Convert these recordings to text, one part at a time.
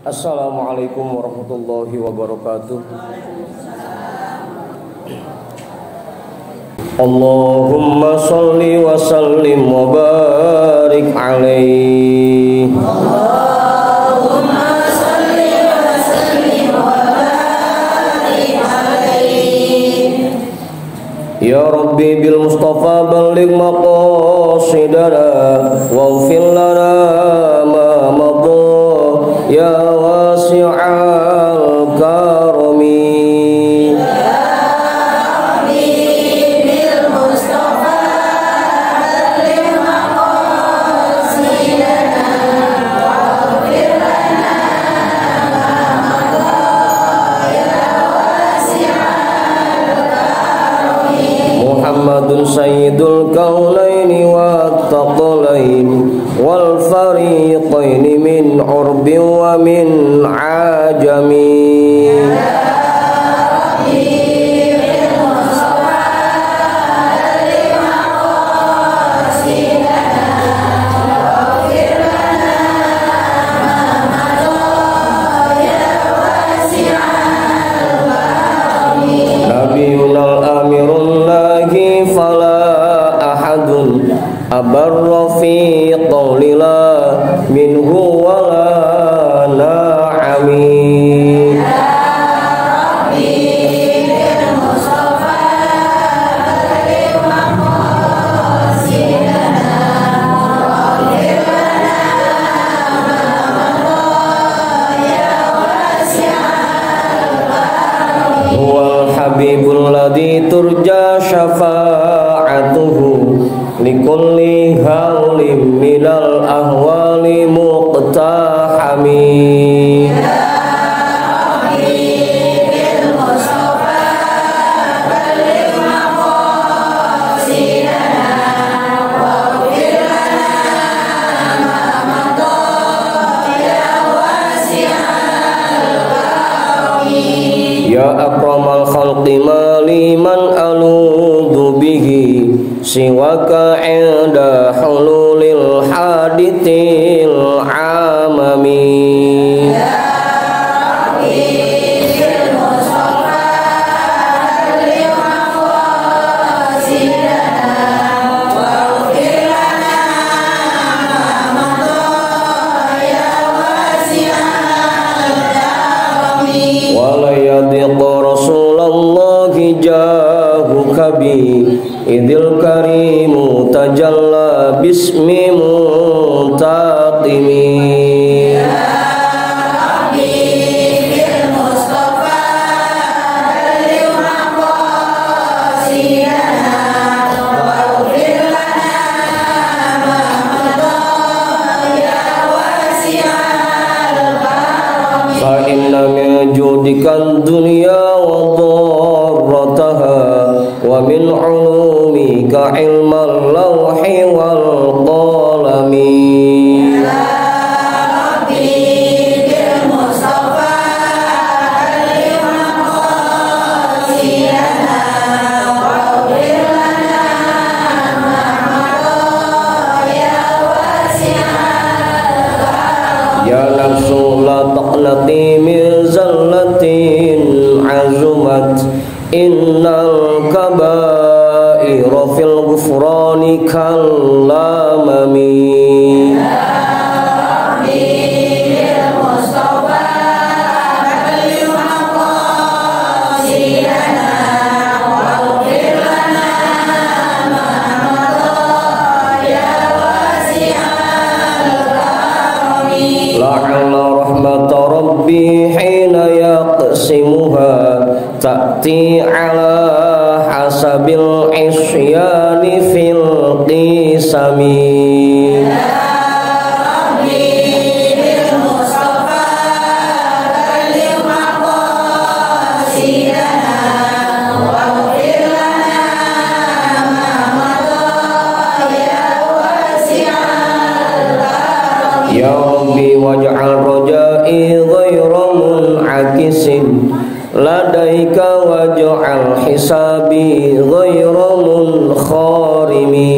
Assalamualaikum warahmatullahi wabarakatuh. Allahumma sholli wa sallim wa barik alaihi. Allahumma sholli wa sallim wa barik alaihi. Ya Rabbi bil Mustafa balligh maqasidana waghfir lana ma madha ya wasi'al karami. Muhammadun sayyidul kaunaini wa taqalaini wal fariqaini min urbin wa min ajami. Abarra fi qawli la minhu wa la na'ami. Ya Rabbi bil Mustafa balligh maqasidana waghfir lana ma madha ya wasi'al karami. Huwal habibul ladzi turja syafa'atuhu likulli haulim minal ahwali muqtahami. Ya Rabbi bil Mustafa balligh maqasidana waghfir lana ma madha ya wasi'al karami. Ya akramal khalqi mali man aludhu bihi siwaka inda hululil hadithil amami. Ya Rabbi bil Mustafa balligh maqasidana waghfir lana ma madha ya wasi'al karami. Wala yadiq rasulallahi jahuka bi idil karimu tajalla bismi muntaqimi. Ya Rabbi bil Mustafa balligh maqasidana waghfir lana ma madha ya wasi'al karami. Fa inna min judikan dunya wa dharrataha wa min ulumika ilmal lawhi wal qalami. Ya Rabbi bil Mustafa balligh maqasidana waghfir lana ma madha ya wasi'al karami. Ya nafsu la taqnati min zallatin azumat innal kabaira fil ghufrani kallamami. Ya Rabbi bil Mustafa balligh maqasidana waghfir lana ma madha ya wasi'al karami. La'alla rahmata rabbi hina yaqsimuha ta'ti ala hasabil isyani fil qisami. Ya Rabbi bil Mustafa balligh maqasidana waghfir lana ma madha ya wasi'al karami. Ya Rabbi waj'al rajai ghayra mun'akisin ladaika waj'al hisabi ghayra munkharimi.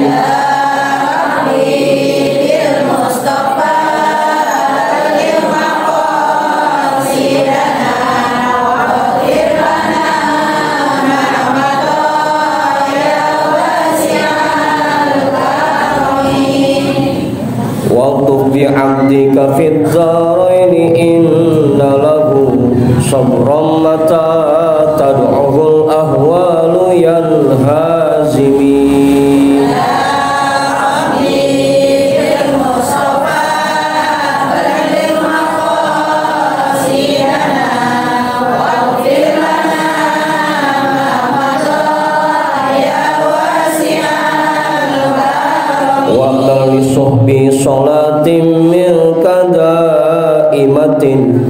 Ya Rabbi bil Mustafa balligh maqasidana abdika fid dharaini inna lahu sabran mata tad'uhul ahwalu yanhazimi. Suhbi sholatin milka daimatin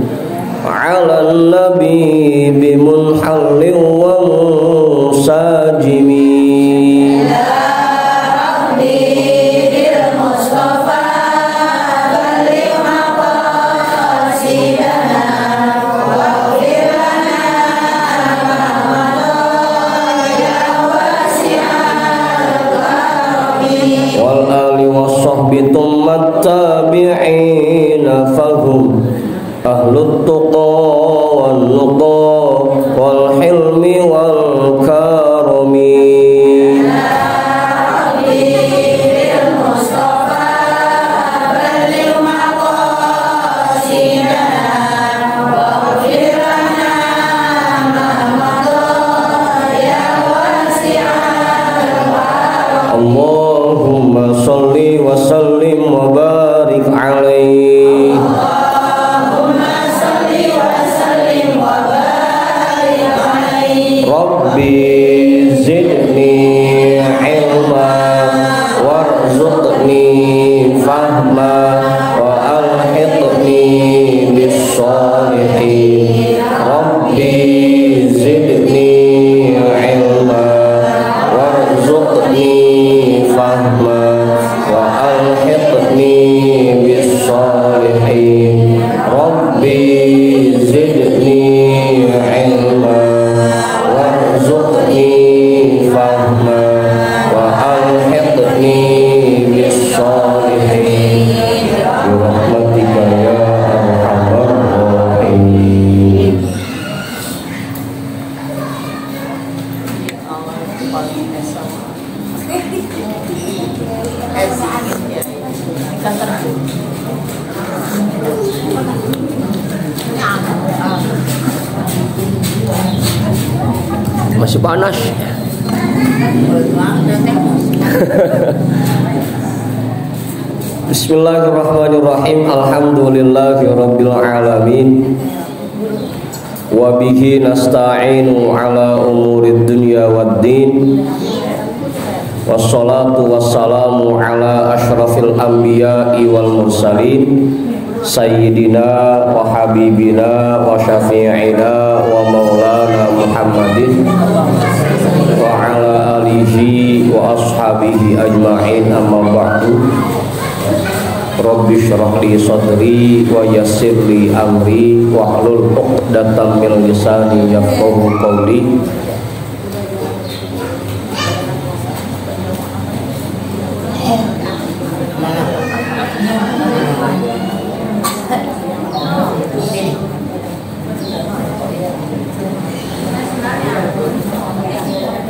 ala nabi bimunhallin wa musajimi. Tabi'ina fahum ahlut tuqa wal nuqa wal hilmi wal karami. Allahumma sholli wa sallim wa barik alaihi. Allahumma sholli wa sallim wa barik alaihi. Rabbi zidni ilma warzuqni fahma wa alhiqni bis sholihin. Rabbi zidni ilma warzuqni fahma wa alhiqni bis sholihin. Rabbi zidni ilma warzuqni fahma wa alhiqni bis sholihin. Bi rahmatika ya arhamar rahimin. Masih panas. Bismillahirrahmanirrahim. Alhamdulillahirabbil alamin. Wa bihi nasta'inu ala umurid dunya waddin. Wassalatu wassalamu ala asyrafil anbiya'i wal mursalin sayyidina wa habibina wa syafi'ina wa maulana Muhammadin wa ala alihi wa ashabihi ajma'in, amma ba'du. Rabbi shrah li sadri wa yassir li amri wa hlul 'uqdatam min lisani yafqahu qawli.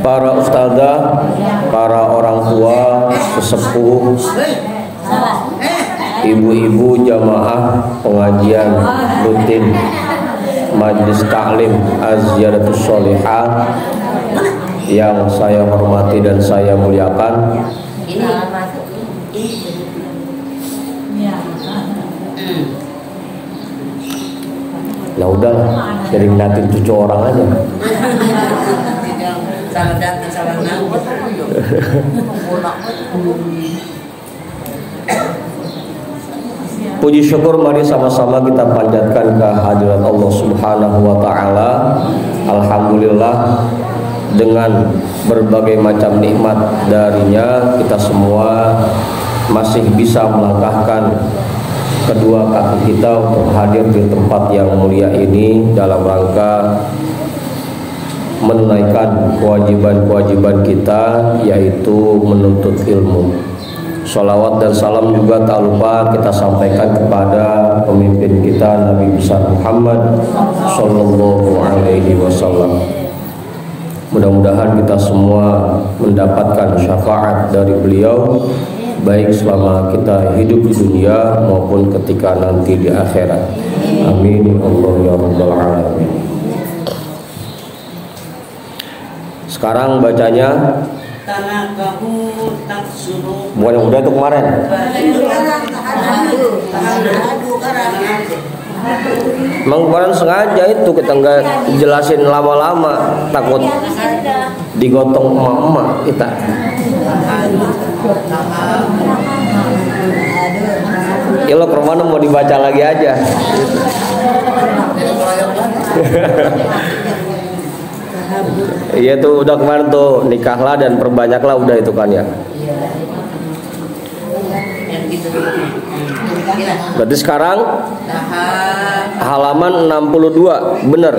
Para ustazah, para orang tua, sesepuh, ibu-ibu jamaah pengajian rutin Majlis Ta'lim Az-Ziyadatus Sholihah yang saya hormati dan saya muliakan. Nah udah, jadi ngeliatin cucu orang aja. Puji syukur mari sama-sama kita panjatkan kehadirat Allah Subhanahu wa taala. Alhamdulillah, dengan berbagai macam nikmat darinya kita semua masih bisa melangkahkan kedua kaki kita untuk hadir di tempat yang mulia ini dalam rangka menunaikan kewajiban-kewajiban kita, yaitu menuntut ilmu. Sholawat dan salam juga tak lupa kita sampaikan kepada pemimpin kita Nabi besar Muhammad Sallallahu Alaihi Wasallam. Mudah-mudahan kita semua mendapatkan syafaat dari beliau baik selama kita hidup di dunia maupun ketika nanti di akhirat. Amin Allah ya rabbal alamin. Sekarang bacanya bukan yang udah itu kemarin. Emang kemarin sengaja itu kita nggak jelasin lama-lama, takut digotong emak-emak kita. Ya lo ke rumah mau dibaca lagi aja. Iya tuh udah kemarin tuh, nikahlah dan perbanyaklah udah itu kan ya. Berarti sekarang halaman 62 bener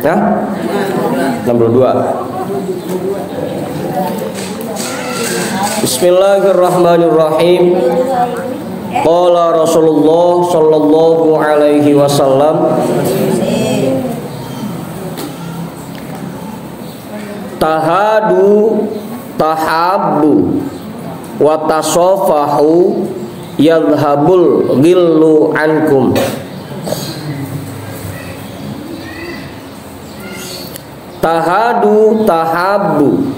ya? 62. Bismillahirrahmanirrahim. Qala Rasulullah sallallahu alaihi wasallam, tahadu tahabbu wa tasafahu yadhhabul ghillu ankum. Tahadu tahabbu,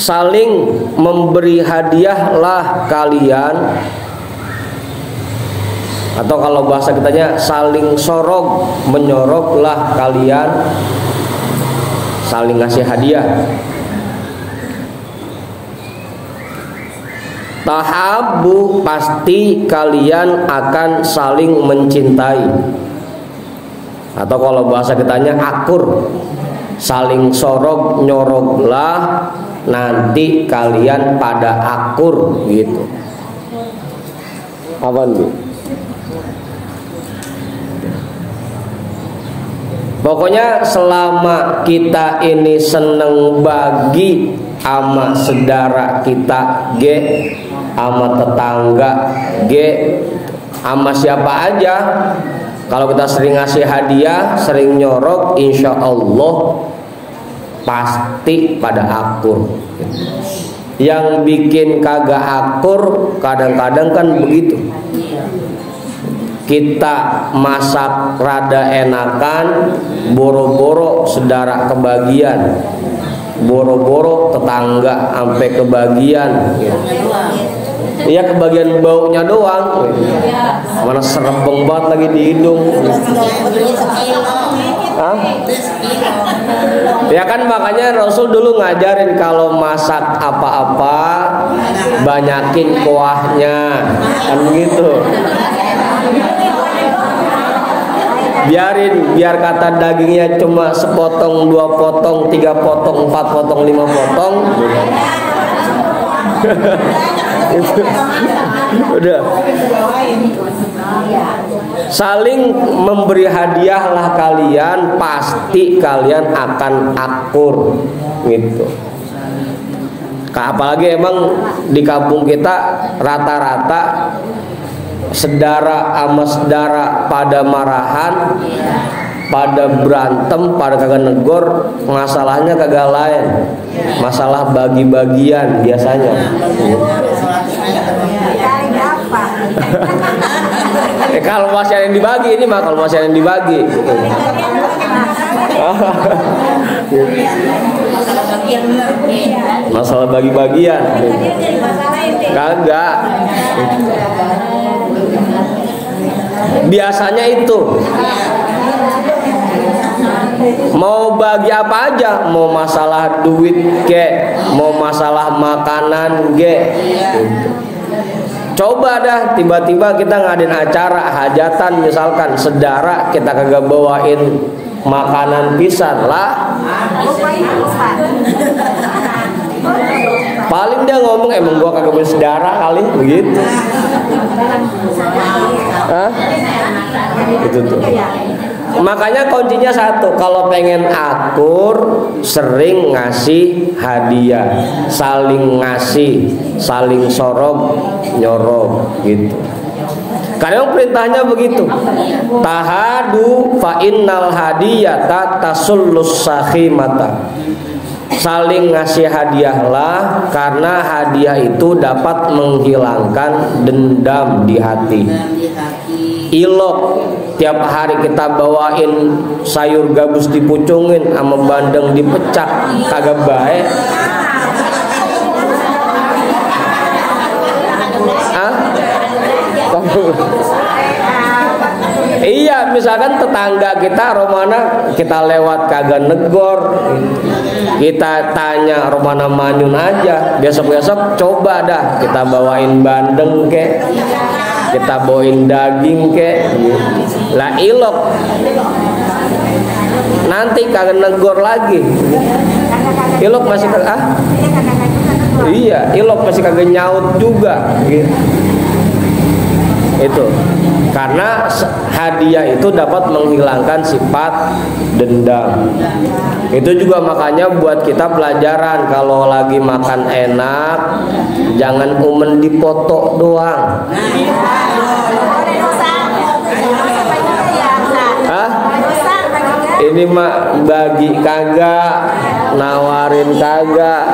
saling memberi hadiahlah kalian, atau kalau bahasa kitanya saling sorok menyoroklah kalian, saling ngasih hadiah. Tahabbu, pasti kalian akan saling mencintai. Atau kalau bahasa kitanya akur, saling sorok nyoroklah, nanti kalian pada akur gitu. Apa nih? Pokoknya selama kita ini seneng bagi ama saudara kita ge, ama tetangga ge, ama siapa aja, kalau kita sering ngasih hadiah, sering nyorok, insya Allah pasti pada akur. Yang bikin kagak akur kadang-kadang kan begitu. Kita masak rada enakan, boro-boro saudara kebagian, boro-boro tetangga sampai kebagian. Iya, kebagian baunya doang. Mana serempeng banget lagi di hidung. Hah? Ya kan makanya Rasul dulu ngajarin kalau masak apa-apa banyakin kuahnya, kan gitu. Biar kata dagingnya cuma sepotong, 2 potong, 3 potong, 4 potong, 5 potong. Udah. Saling memberi hadiahlah kalian, pasti kalian akan akur gitu. Apalagi emang di kampung kita rata-rata sedara sama sedara pada marahan, pada berantem, pada kagak negor, masalahnya kagak lain, masalah bagi-bagian biasanya. Kalau masih ada yang dibagi, ini mah kalau masih ada yang dibagi. Masalah bagi-bagian, kagak. Biasanya itu mau bagi apa aja, mau masalah duit ke, mau masalah makanan ke. Coba dah tiba-tiba kita ngadain acara hajatan misalkan sedara, kita kagak bawain makanan pisan lah. Paling dia ngomong emang gua kagak punya sedara kali begitu. Hah? Itu tuh. Makanya kuncinya satu, kalau pengen akur sering ngasih hadiah, saling ngasih, saling sorok nyorok gitu. Kadang perintahnya begitu. Tahadu fa innal hadiyata tasullus sakhimata. saling ngasih hadiahlah, karena hadiah itu dapat menghilangkan dendam di hati. Ilok, tiap hari kita bawain sayur gabus dipucungin sama bandeng dipecah, kagak baik. Iya, misalkan tetangga kita romana, kita lewat kagak negor, kita tanya romana manyun aja, besok-besok coba dah kita bawain bandeng kek, kita bawain daging kek, lah ilok, nanti kagak negor lagi. Ilok masih iya, ilok masih kagak nyaut juga gitu. Itu karena hadiah itu dapat menghilangkan sifat dendam. Itu juga makanya buat kita pelajaran, kalau lagi makan enak jangan umen dipoto doang. Hah? Ini mah bagi kagak, nawarin kagak.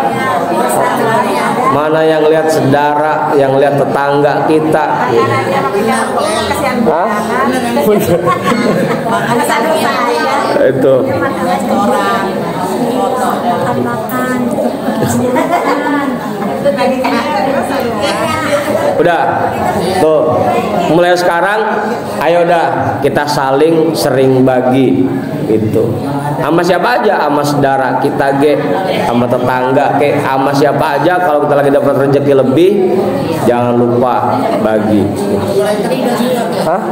Mana yang lihat saudara, yang lihat tetangga kita. Hah? Itu. Udah, tuh. Mulai sekarang, ayo dah kita saling sering bagi. Itu. Sama siapa aja, sama saudara kita ge, sama tetangga ke, sama siapa aja. Kalau kita lagi dapat rezeki lebih, jangan lupa bagi. Hah?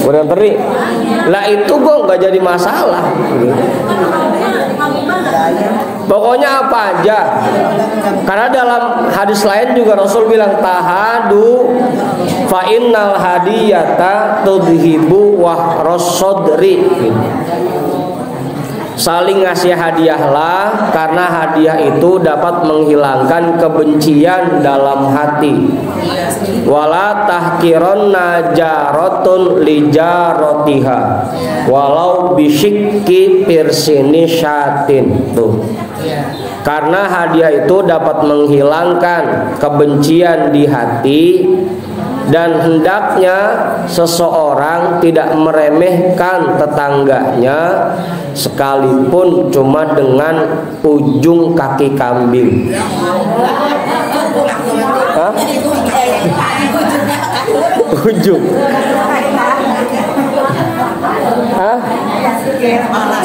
Goreng teri. Lah itu kok nggak jadi masalah. Pokoknya apa aja. Karena dalam hadis lain juga Rasul bilang tahadu fa innal hadiyata tudhibu wahras sadri. Saling ngasih hadiahlah, karena hadiah itu dapat menghilangkan kebencian dalam hati. Wala tahkironna jaratun li jaratiha walau bisyikki pirsini syatin. Tuh. Karena hadiah itu dapat menghilangkan kebencian di hati, dan hendaknya seseorang tidak meremehkan tetangganya sekalipun cuma dengan ujung kaki kambing. Hah? Ujung. Hah?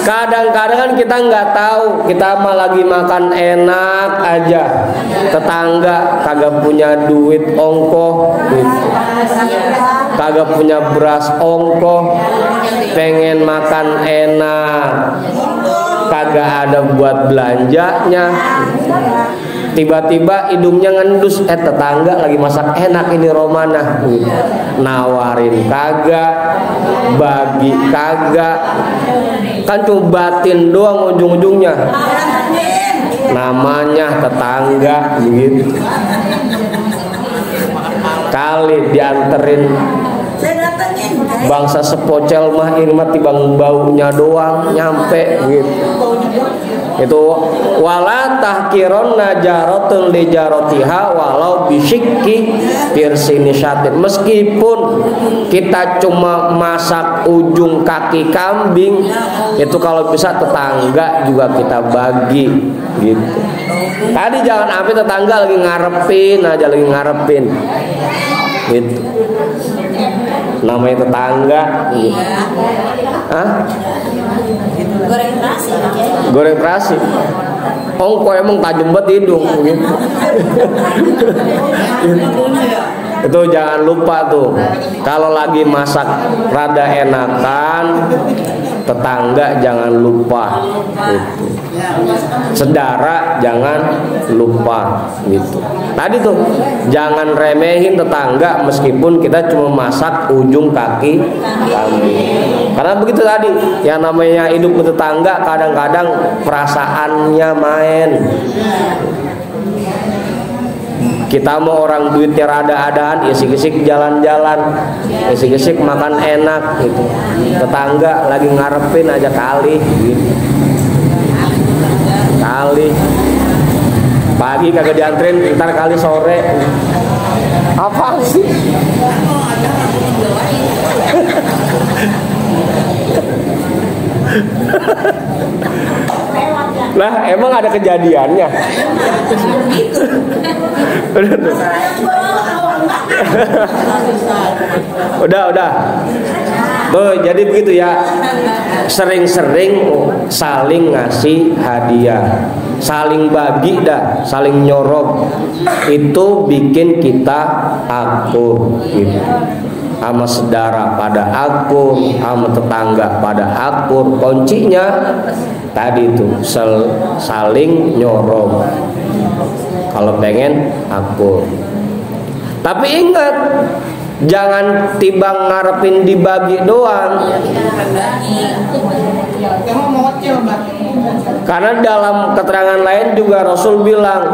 Kadang-kadang kan kita nggak tahu, kita mah lagi makan enak aja, tetangga kagak punya duit ongkoh gitu. Kagak punya beras ongkoh, pengen makan enak, kagak ada buat belanjanya. Tiba-tiba hidungnya ngendus, tetangga lagi masak enak ini romana, nawarin kagak, bagi kagak, kan cuma batin doang ujung-ujungnya. Namanya tetangga begitu. Kali dianterin bangsa sepocel mah, ini mah tibang baunya doang nyampe gitu. Itu wala tahkironna jaratun li jaratiha walau bisyikki pirsini syatin. Meskipun kita cuma masak ujung kaki kambing, itu kalau bisa tetangga juga kita bagi gitu. Tadi jangan sampai tetangga lagi ngarepin aja, lagi ngarepin gitu. Namanya tetangga gitu. Hah? Goreng terasi. Ongko emang tajam banget hidung gitu. Itu jangan lupa tuh, kalau lagi masak rada enakan, tetangga jangan lupa gitu. Saudara jangan lupa gitu. Tadi tuh jangan remehin tetangga meskipun kita cuma masak ujung kaki kambing. Karena begitu tadi, yang namanya hidup tetangga kadang-kadang perasaannya main. Kita mau orang duitnya rada-adaan, isik-isik jalan-jalan, isik-isik makan enak gitu. Tetangga lagi ngarepin aja kali gitu. kali pagi kagak dianterin, ntar kali sore. Apa sih? Nah, emang ada kejadiannya. Udah. Tuh, jadi begitu ya. Sering-sering saling ngasih hadiah, saling bagi dah, saling nyorok. Itu bikin kita akur gitu. Sama saudara pada akur, sama tetangga pada akur. Kuncinya tadi itu saling nyorok kalau pengen akur. Tapi ingat, jangan timbang ngarepin dibagi doang. Karena dalam keterangan lain juga Rasul bilang,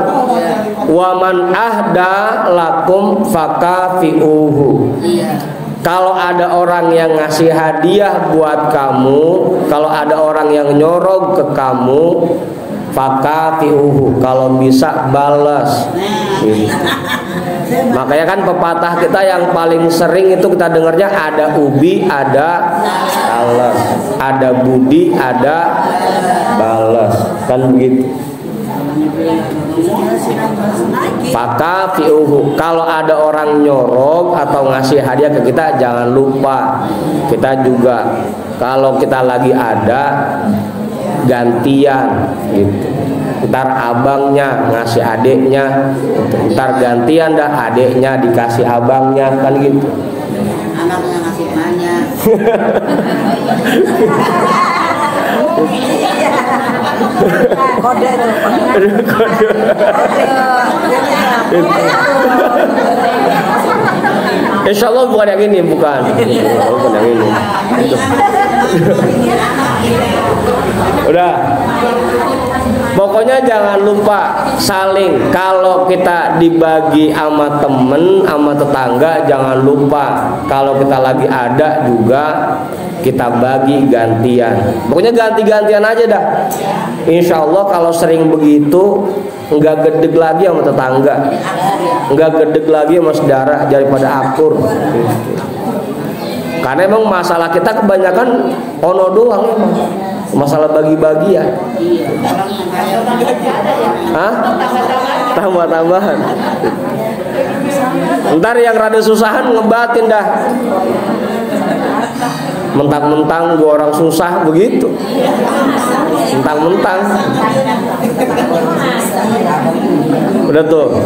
waman ahda lakum fakafiuhu. Kalau ada orang yang ngasih hadiah buat kamu, kalau ada orang yang nyorog ke kamu, fakafiuhu, kalau bisa balas. Makanya kan pepatah kita yang paling sering itu kita dengarnya, ada ubi, ada balas, ada budi, ada balas, kan begitu. Fakafiuhu, kalau ada orang nyorok atau ngasih hadiah ke kita, jangan lupa kita juga kalau kita lagi ada gantian gitu. Ntar abangnya ngasih adeknya, ntar gantian dah adeknya dikasih abangnya, kan gitu. Anaknya ngasih emaknya. Kode itu. Insya Allah bukan yang ini, bukan yang ini. Udah. Pokoknya jangan lupa saling. Kalau kita dibagi sama temen, sama tetangga, jangan lupa kalau kita lagi ada juga kita bagi gantian. Pokoknya ganti-gantian aja dah. Insya Allah kalau sering begitu, nggak gedeg lagi sama tetangga, nggak gedeg lagi sama saudara, daripada akur. Karena emang masalah kita kebanyakan ono doang emang. Masalah bagi-bagi ya. Hah? Tambah-tambahan. Ntar yang rada susahan ngebatin dah. Mentang-mentang gua orang susah begitu. Mentang-mentang. Udah tuh.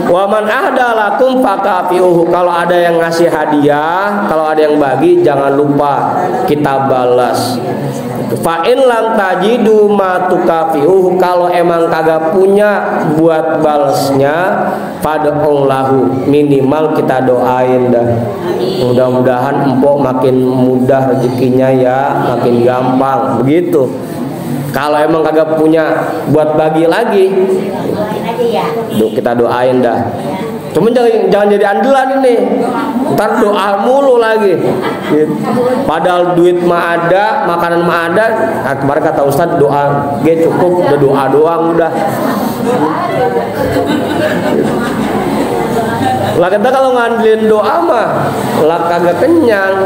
Waman ahda lakum fakafiuhu. Kalau ada yang ngasih hadiah, kalau ada yang bagi, jangan lupa kita balas. Fa in lam tajidu ma tukafiuhu, kalau emang kagak punya buat balasnya, fad'u lahu, minimal kita doain dah. Mudah-mudahan empok makin mudah rezekinya ya, makin gampang begitu. Kalau emang kagak punya buat bagi lagi, kita doain dah. Cuman jangan jadi andalan ini. Ntar doa mulu lagi. Padahal duit mah ada, makanan mah ada. Nah, kemarin kata Ustadz doa cukup, udah doa doang udah. Lah kita kalau ngandelin doa mah lah kagak kenyang.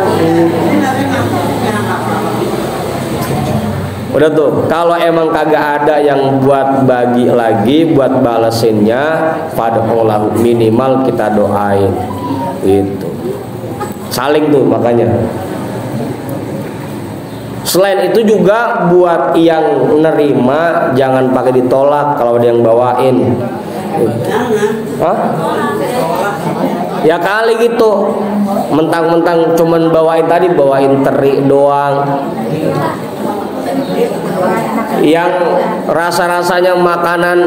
Udah tuh, kalau emang kagak ada yang buat bagi lagi, buat balesinnya, fad'ulahu, minimal kita doain. Itu. Saling tuh makanya. Selain itu juga buat yang nerima, jangan pakai ditolak kalau ada yang bawain. Hah? Ya kali gitu. Mentang-mentang cuman bawain tadi, bawain teri doang. Yang rasa-rasanya makanan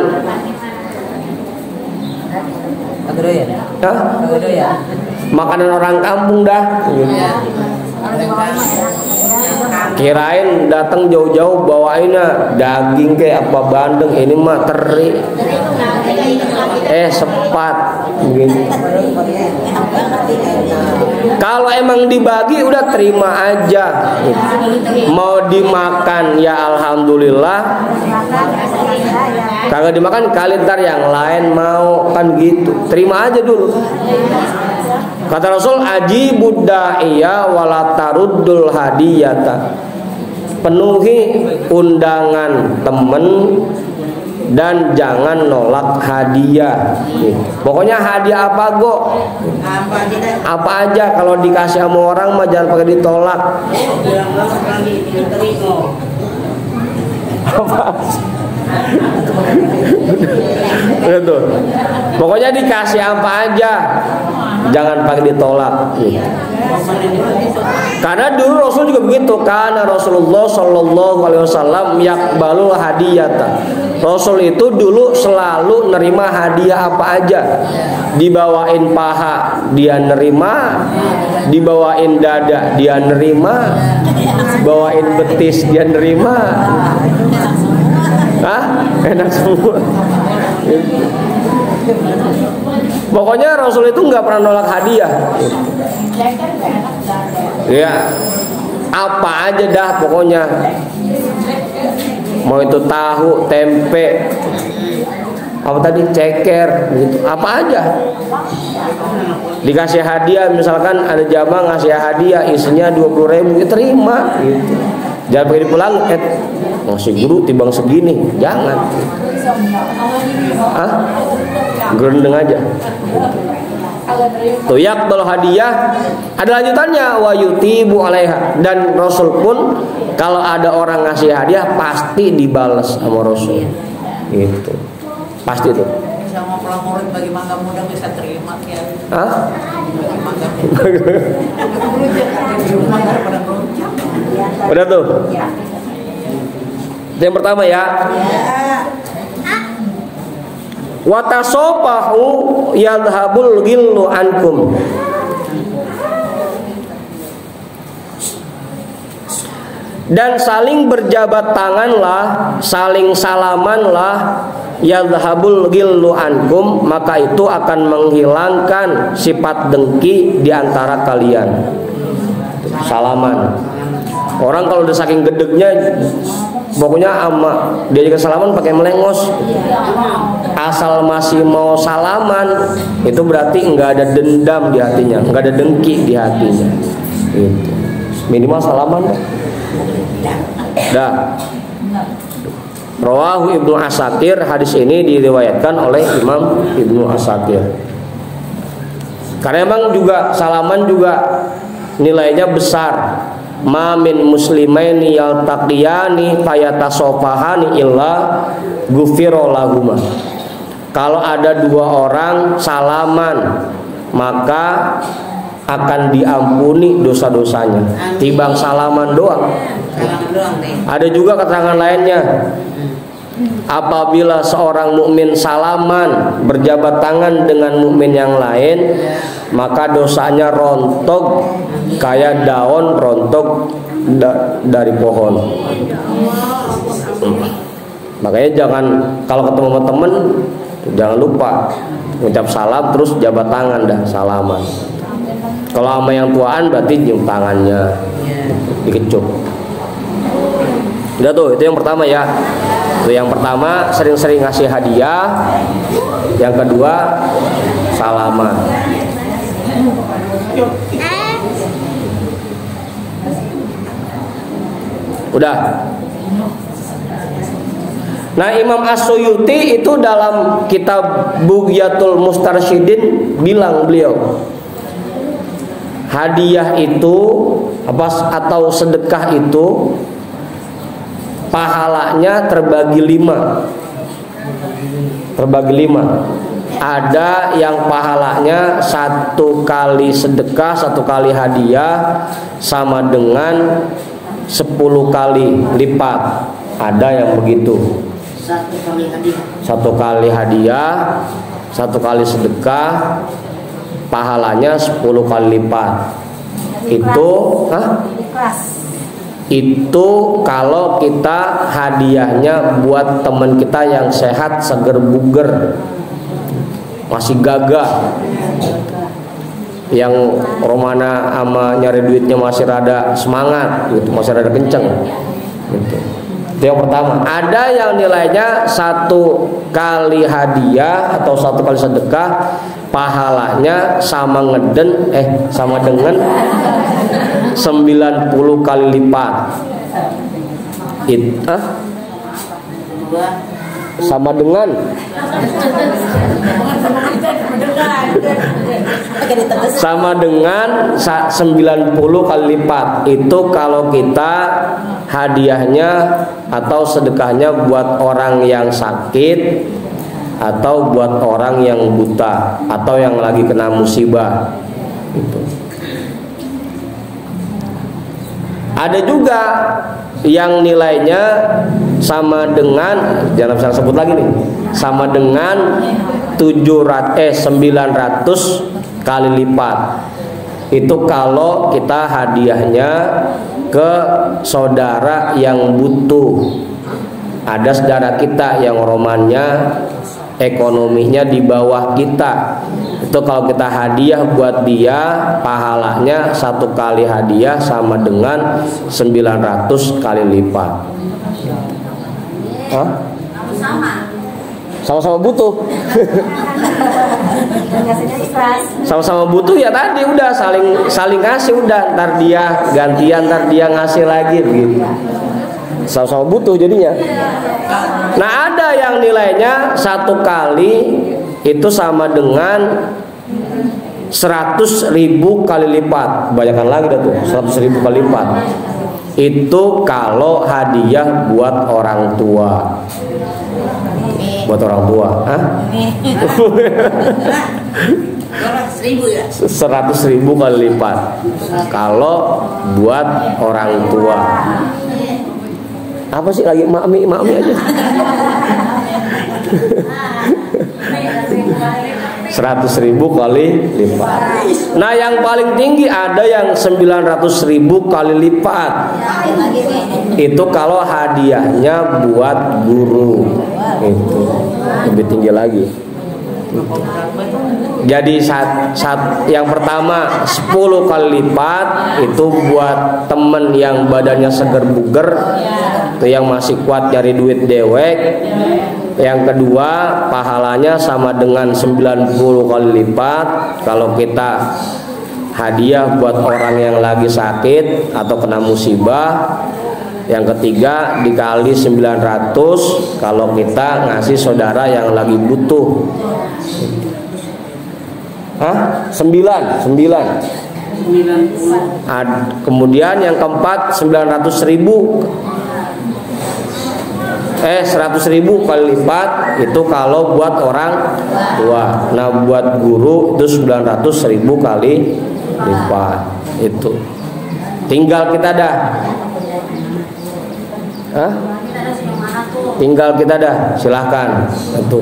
makanan orang kampung dah. Kirain datang jauh-jauh bawainnya daging kayak apa bandeng, ini mah teri. Sepat gitu. Kalau emang dibagi udah terima aja. Mau dimakan ya alhamdulillah. Kagak dimakan kali ntar yang lain mau, kan gitu. Terima aja dulu. Kata Rasul, ajibud da'iya wala taruddul hadiyata. Penuhi undangan temen dan jangan nolak hadiah. Pokoknya hadiah apa apa aja, kalau dikasih sama orang mah jangan pakai ditolak. Apa? Itu. Pokoknya dikasih apa aja, jangan pakai ditolak. Karena dulu Rasul juga begitu. Karena Rasulullah Shallallahu Alaihi Wasallam yakbalul hadiyata. Rasul itu dulu selalu nerima hadiah apa aja. Dibawain paha dia nerima, dibawain dada dia nerima, bawain betis dia nerima. Enak semua. Pokoknya Rasul itu nggak pernah nolak hadiah. Ya, apa aja dah pokoknya. Mau itu tahu, tempe, apa tadi, ceker, gitu. Apa aja. Dikasih hadiah, misalkan ada jamaah ngasih hadiah isinya 20.000, ya terima. Gitu. Jangan pakai dipulang, ngasih guru timbang segini, jangan. Gerendeng aja. Tuyak kalau hadiah ada lanjutannya, wa yutibu alaiha, dan Rasul pun kalau ada orang ngasih hadiah pasti dibalas sama Rasul. Gitu. Pasti tuh. Sama pelamurid bagi mangga muda bisa terima ya. Udah tuh. Yang pertama ya. Watasopahu yadhabul ghillu ankum. Dan saling berjabat tanganlah, saling salamanlah, yadhabul ghillu ankum, maka itu akan menghilangkan sifat dengki di antara kalian. Salaman. Orang kalau udah saking gedegnya, pokoknya ama dia juga salaman pakai melengos. Asal masih mau salaman, itu berarti nggak ada dendam di hatinya, nggak ada dengki di hatinya. Gitu. Minimal salaman. Dah. Rawahu Ibnu Asakir, hadis ini diriwayatkan oleh Imam Ibnu Asakir. Karena emang juga salaman juga nilainya besar. Ma min muslimaini yaltaqiyani fayatasofahani illa ghufira lahuma. Kalau ada dua orang salaman, maka akan diampuni dosa-dosanya. Timbang salaman doang. Ada juga keterangan lainnya. Apabila seorang mukmin salaman berjabat tangan dengan mukmin yang lain, maka dosanya rontok kayak daun rontok dari pohon. Makanya jangan kalau ketemu sama temen, jangan lupa ngucap salam terus jabat tangan dah, salaman. Kalau sama yang tuaan berarti cium tangannya, dikecup. Udah tuh, itu yang pertama ya. Itu yang pertama, sering-sering ngasih hadiah. Yang kedua, salaman. Udah. Nah, Imam As-Suyuti itu dalam kitab Bughyatul Mustarsyidin bilang beliau, hadiah itu atau sedekah itu pahalanya terbagi 5. Terbagi 5. Ada yang pahalanya 1 kali sedekah, 1 kali hadiah sama dengan 10 kali lipat. Ada yang begitu. 1 kali hadiah, 1 kali sedekah, pahalanya 10 kali lipat. Itu kalau kita hadiahnya buat teman kita yang sehat, seger buger, masih gagah. yang romana ama nyari duitnya masih rada semangat gitu, masih rada kenceng gitu. Itu yang pertama. Ada yang nilainya 1 kali hadiah atau 1 kali sedekah pahalanya sama dengan 90 kali lipat. Sama dengan sama dengan 90 kali lipat. Itu kalau kita hadiahnya atau sedekahnya buat orang yang sakit atau buat orang yang buta atau yang lagi kena musibah gitu. Ada juga yang nilainya sama dengan, jangan saya sebut lagi nih, sama dengan 900 kali lipat. Itu kalau kita hadiahnya ke saudara yang butuh. Ada saudara kita yang romannya ekonominya di bawah kita. Itu kalau kita hadiah buat dia, pahalanya 1 kali hadiah sama dengan 900 kali lipat. Hah? Sama-sama butuh. Sama-sama butuh ya tadi udah saling ngasih, udah ntar dia gantian, ntar dia ngasih lagi begitu. Sama-sama butuh jadinya. Nah ada yang nilainya 1 kali itu sama dengan 100.000 kali lipat. Banyakan lagi dah tuh, 100.000 kali lipat. Itu kalau hadiah buat orang tua. Buat orang tua, hah? 100.000 kali lipat. Kalau buat orang tua. Apa sih lagi makmi aja. 100.000 kali lipat. Nah yang paling tinggi ada yang 900.000 kali lipat. Itu kalau hadiahnya buat guru. Itu lebih tinggi lagi. Jadi yang pertama 10 kali lipat itu buat temen yang badannya seger buger, itu yang masih kuat cari duit dewek. Yang kedua pahalanya sama dengan 90 kali lipat kalau kita hadiah buat orang yang lagi sakit atau kena musibah. Yang ketiga dikali 900 kalau kita ngasih saudara yang lagi butuh. Hah? 9. Kemudian yang keempat 100.000 kali lipat itu kalau buat orang tua. Nah buat guru itu 900.000 kali lipat. Itu tinggal kita dah. Hah? Tinggal kita dah, silahkan. Itu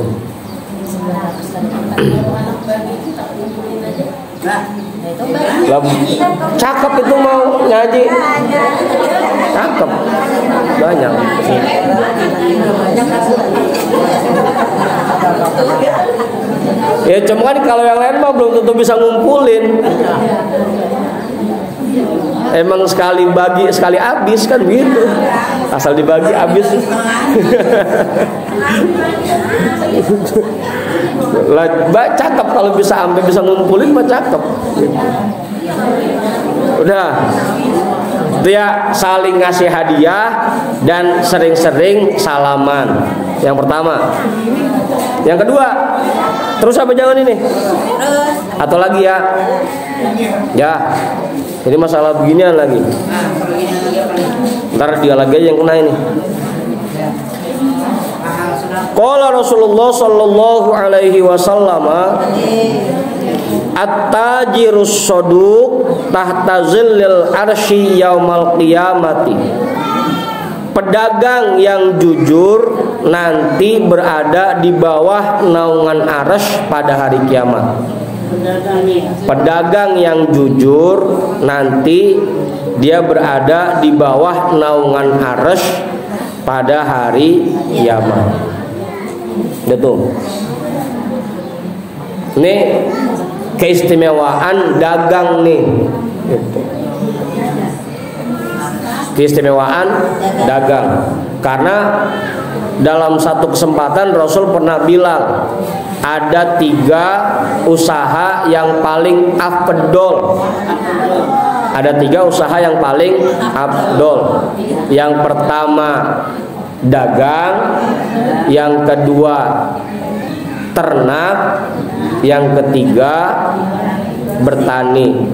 cakep itu mau ngaji, cakep banyak. Ya cuma kan kalau yang lain mah belum tentu bisa ngumpulin. Emang sekali bagi sekali habis kan begitu. Asal dibagi habis. Cakep kalau bisa sampai bisa ngumpulin mah cakep. Udah. Dia saling ngasih hadiah dan sering-sering salaman. Yang pertama. Yang kedua, terus apa jangan ini? Atau lagi ya? Ya. Ini masalah beginian lagi. Ntar dia lagi aja yang kena ini. Qala Rasulullah sallallahu alaihi wasallam, at-tajirus saduq tahta zillil arsy yaumal qiyamati. Pedagang yang jujur nanti berada di bawah naungan arsy pada hari kiamat. Pedagang yang jujur nanti dia berada di bawah naungan arsy pada hari kiamat. Betul. Ini keistimewaan dagang nih gitu. Keistimewaan dagang, karena dalam satu kesempatan Rasul pernah bilang ada 3 usaha yang paling afdol. Ada 3 usaha yang paling afdol. Yang pertama dagang, yang kedua ternak, yang ketiga bertani.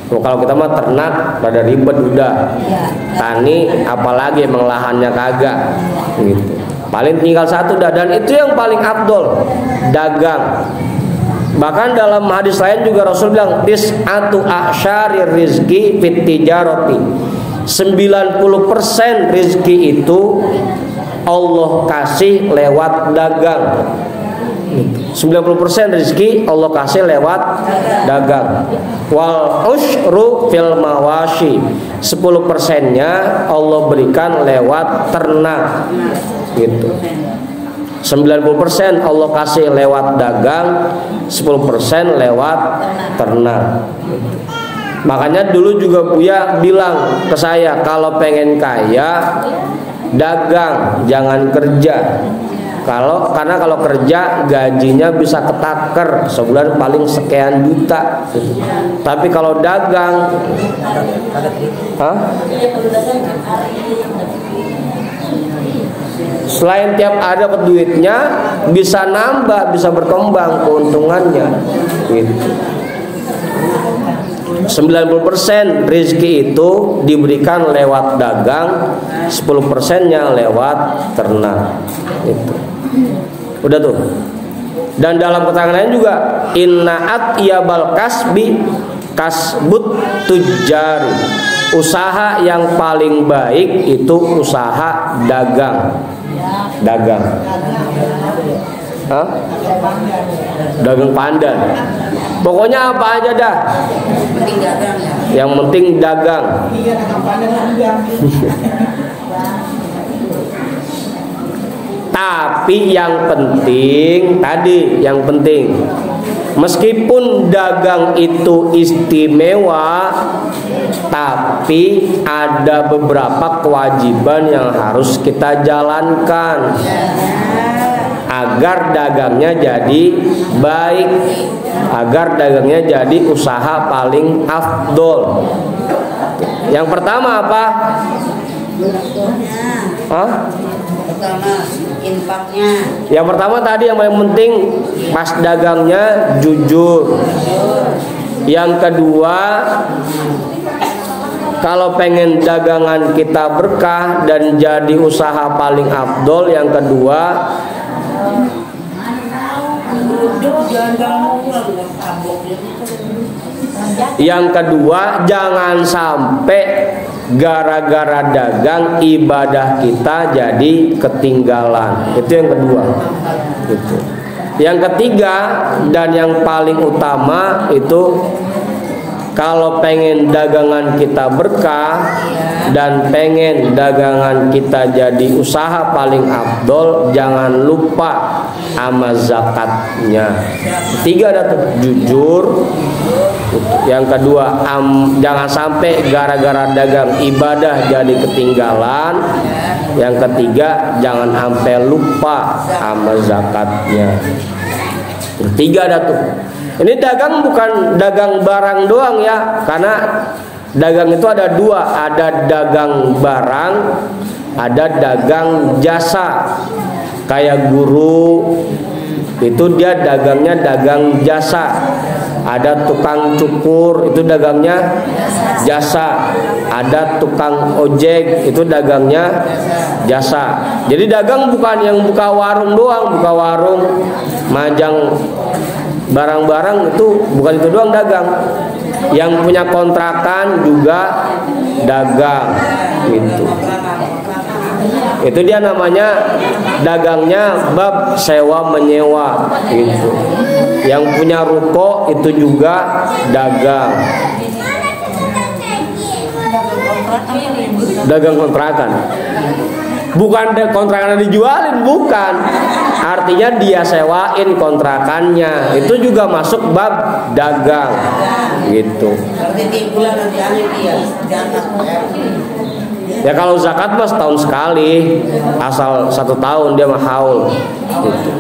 Kalau kita mah ternak pada ribet udah, tani apalagi emang lahannya kagak gitu. Paling tinggal 1 dah, dan itu yang paling afdol, dagang. Bahkan dalam hadis lain juga Rasul bilang tis'atu a'syari rizki fit tijarati. 90% rizki itu Allah kasih lewat dagang. 90% rezeki Allah kasih lewat dagang. Wal usyru fil mawashi. 10%-nya Allah berikan lewat ternak. Gitu. 90% Allah kasih lewat dagang, 10% lewat ternak. Makanya dulu juga Buya bilang ke saya, kalau pengen kaya dagang, jangan kerja. Karena kalau kerja gajinya bisa ketaker, sebulan paling sekian juta. Tapi kalau dagang, selain tiap ada dapat duitnya, bisa nambah, bisa berkembang keuntungannya. Gitu. 90% rezeki itu diberikan lewat dagang, 10%-nya lewat ternak. Itu. Udah tuh. Dan dalam keterangan lain juga inna atyabal kasbi kasbut tujari. Usaha yang paling baik itu usaha dagang. Dagang. Hah? Dagang pandan. Pokoknya apa aja dah. Yang penting dagang. Tapi yang penting tadi, yang penting meskipun dagang itu istimewa, tapi ada beberapa kewajiban yang harus kita jalankan agar dagangnya jadi baik, agar dagangnya jadi usaha paling afdol. Yang pertama apa? Pertama infaknya. Yang pertama tadi yang paling penting pas dagangnya jujur. Yang kedua, kalau pengen dagangan kita berkah dan jadi usaha paling afdol, yang kedua jangan sampai gara-gara dagang ibadah kita jadi ketinggalan. Itu yang kedua. Gitu. Yang ketiga dan yang paling utama itu, kalau pengen dagangan kita berkah dan pengen dagangan kita jadi usaha paling afdol, jangan lupa sama zakatnya. Ketiga ada tuh, jujur. Yang kedua jangan sampai gara-gara dagang ibadah jadi ketinggalan. Yang ketiga jangan sampai lupa sama zakatnya. Ketiga ada tuh. Ini dagang bukan dagang barang doang ya, karena dagang itu ada 2, ada dagang barang, ada dagang jasa. Kayak guru itu dia dagangnya dagang jasa. Ada tukang cukur itu dagangnya jasa. Ada tukang ojek itu dagangnya jasa. Jadi dagang bukan yang buka warung doang, buka warung majang barang-barang, itu bukan itu doang dagang. Yang punya kontrakan juga dagang gitu. Itu dia namanya dagangnya bab sewa menyewa gitu. Yang punya ruko itu juga dagang. Dagang kontrakan. Bukan kontrakan dijualin, bukan. Artinya dia sewain kontrakannya, itu juga masuk bab dagang gitu. Berarti tiap bulan nanti dia zakat. Ya kalau zakat mas tahun sekali, asal 1 tahun dia mah haul gitu.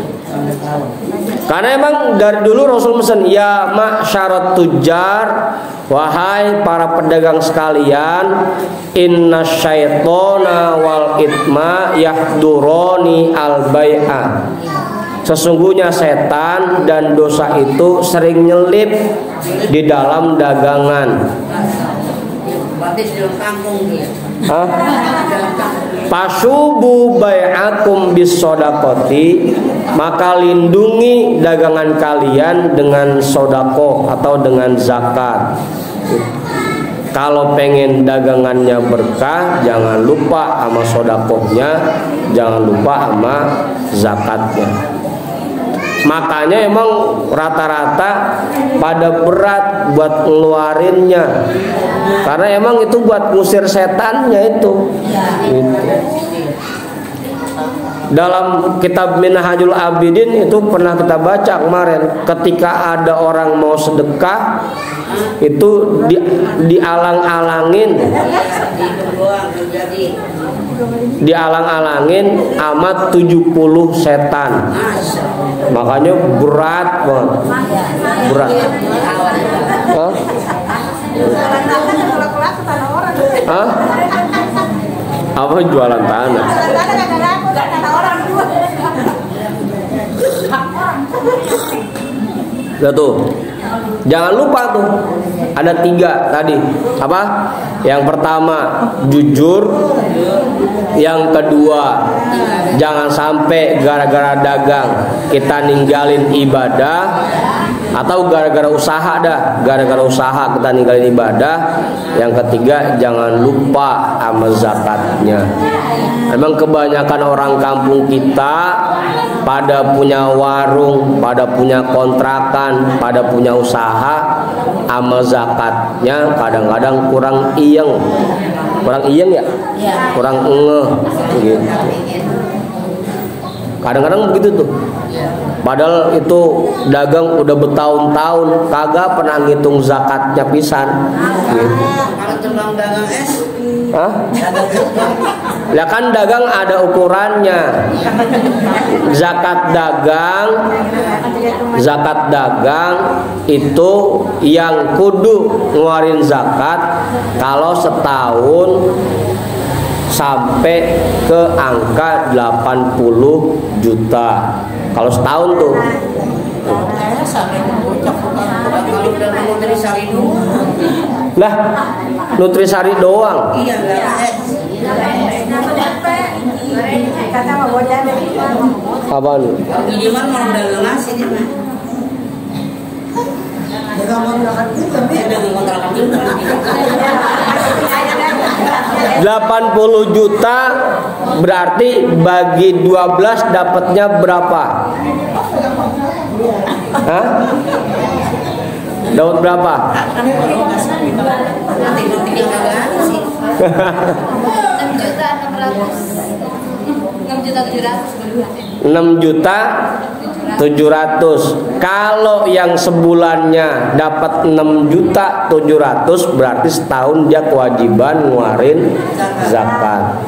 Karena emang dari dulu Rasul mesen, ya ma'syarat tujar, wahai para pedagang sekalian, inna syaitona wal itma yahduroni al bai'a. Sesungguhnya setan dan dosa itu sering nyelip di dalam dagangan. Berarti di dalam kampung dia. Hah? Pasubu bai'akum bis sodakoti, maka lindungi dagangan kalian dengan sodako atau dengan zakat. Kalau pengen dagangannya berkah, jangan lupa sama sodakohnya, jangan lupa sama zakatnya. Makanya emang rata-rata pada berat buat ngeluarinnya, karena emang itu buat ngusir setannya itu. Gitu. Dalam kitab Minhajul Abidin itu pernah kita baca kemarin, ketika ada orang mau sedekah itu dialang-alangin amat 70 setan. Makanya berat banget. Berat. Hah? Hah? Apa jualan tanah? Udah tuh. Jangan lupa tuh, ada 3 tadi. Apa? Yang pertama jujur, yang kedua jangan sampai gara-gara dagang kita ninggalin ibadah, atau gara-gara usaha dah, gara-gara usaha kita ninggalin ibadah. Yang ketiga jangan lupa sama zakatnya. Emang kebanyakan orang kampung kita pada punya warung, pada punya kontrakan, pada punya usaha, sama zakatnya kadang-kadang kurang iyeng ya, kurang ngeh gitu. Kadang-kadang begitu tuh. Padahal itu dagang udah bertahun-tahun kagak pernah ngitung zakatnya pisan gitu. Kalau terbang dagang es, Hah? Ya kan dagang ada ukurannya. Zakat dagang itu yang kudu ngeluarin zakat kalau setahun sampai ke angka 80 juta. Kalau setahun tuh. kalau udah nutrisari doang. Lah, nutrisari doang. Iya, enggak es. Apaan? Ini mah mau dagang nasi dia mah. Dagang kontrakan juga. 80 juta berarti bagi 12 dapatnya berapa? Hah? Dapat berapa? Enam juta 700. Kalau yang sebulannya dapat 6 juta 700 berarti setahun dia kewajiban ngeluarin zakat.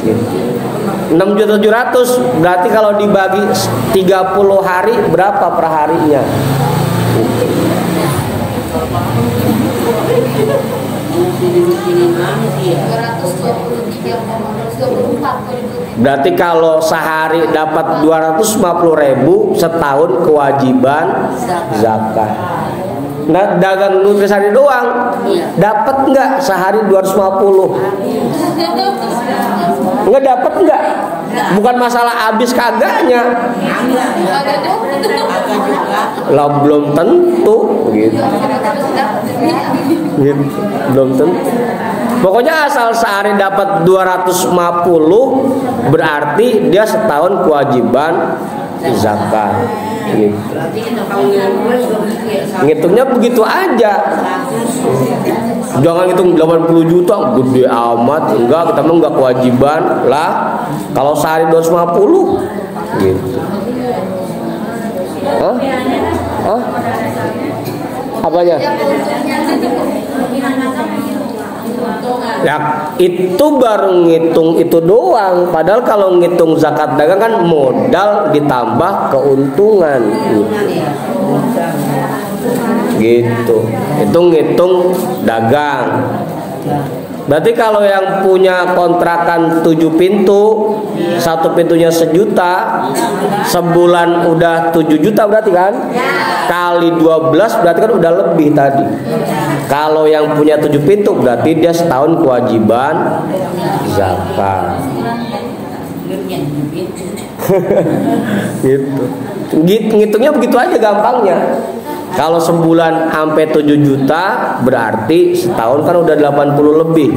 6 juta 700 berarti kalau dibagi 30 hari berapa per harinya? Berarti kalau sehari dapat 250.000, setahun kewajiban zakat. Nah, dagang nutrisari doang dapat nggak sehari 250? Nggak dapat nggak? Bukan masalah habis kagaknya. Lah belum tentu gitu. Belum tentu. Pokoknya asal sehari dapat 250 berarti dia setahun kewajiban zakat gitu. Ngitungnya begitu aja. Jangan hitung 80 juta gede amat. Enggak, kita mah enggak kewajiban lah. Kalau sehari 250 gitu. Hah? Hah? Apanya? Ya itu baru ngitung itu doang. Padahal kalau ngitung zakat dagang kan modal ditambah keuntungan gitu. Itu ngitung dagang. Berarti kalau yang punya kontrakan 7 pintu, satu pintunya 1 juta, sebulan udah 7 juta berarti kan? Kali 12 berarti kan udah lebih tadi. Kalau yang punya 7 pintu berarti dia setahun kewajiban zakat. Gitu. Ngitungnya begitu aja gampangnya. Kalau sebulan sampai 7 juta berarti setahun kan udah 80 lebih.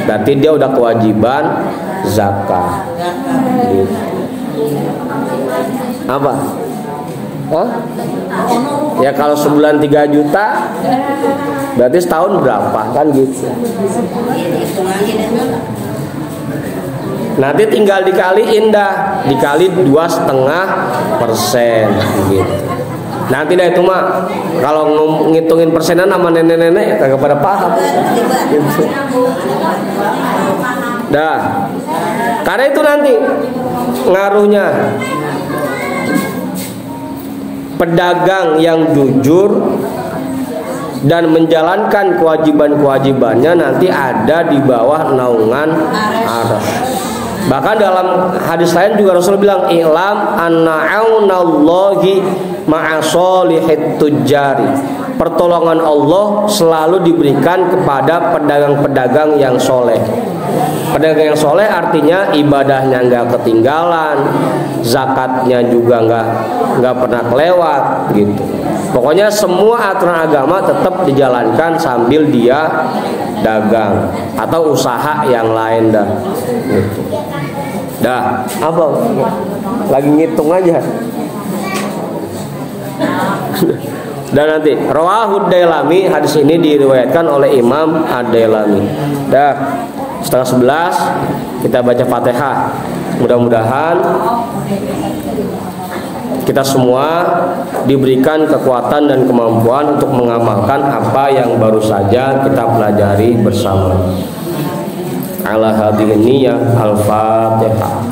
Berarti dia udah kewajiban zakat. Gitu. Apa? Hah? Ya kalau sebulan 3 juta berarti setahun berapa kan gitu. Nanti tinggal dikaliin dah, dikali 2,5% gitu. Nanti dah itu mah kalau ngitungin persenan sama nenek-nenek kagak pada paham. Gitu. Dah. Karena itu nanti ngaruhnya pedagang yang jujur dan menjalankan kewajiban-kewajibannya nanti ada di bawah naungan arasy. Bahkan dalam hadis lain juga Rasul bilang i'lam anna aunallahi ma'asolihit tujari. Pertolongan Allah selalu diberikan kepada pedagang-pedagang yang soleh. Pedagang yang soleh artinya ibadahnya nggak ketinggalan, zakatnya juga nggak pernah kelewat gitu. Pokoknya semua aturan agama tetap dijalankan sambil dia dagang atau usaha yang lain dah. Gitu. Dah, apa? Lagi ngitung aja. Dan nanti Rawahud Dailami, hadis ini diriwayatkan oleh Imam Ad-Dailami. Dah, 10:30 kita baca Fatihah. Mudah-mudahan kita semua diberikan kekuatan dan kemampuan untuk mengamalkan apa yang baru saja kita pelajari bersama. Ala hadhihi niyyah al-Fatihah.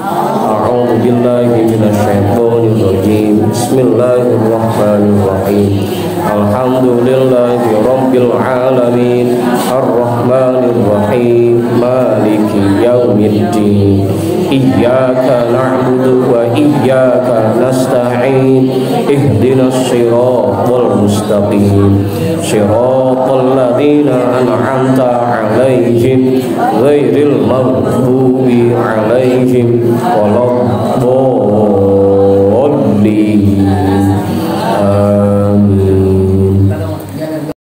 A'udzu billahi minasyaitonir rajim. Bismillahirrahmanirrahim. Alhamdulillahi rabbil alamin. Arrahmanir rahim. Maliki yaumiddin. Iyyaka na'budu wa iyyaka nasta'in. Ihdinas siratal mustaqim. Siratal ladzina an'amta 'alaihim ghairil maghdubi 'alaihim waladdallin. Amin.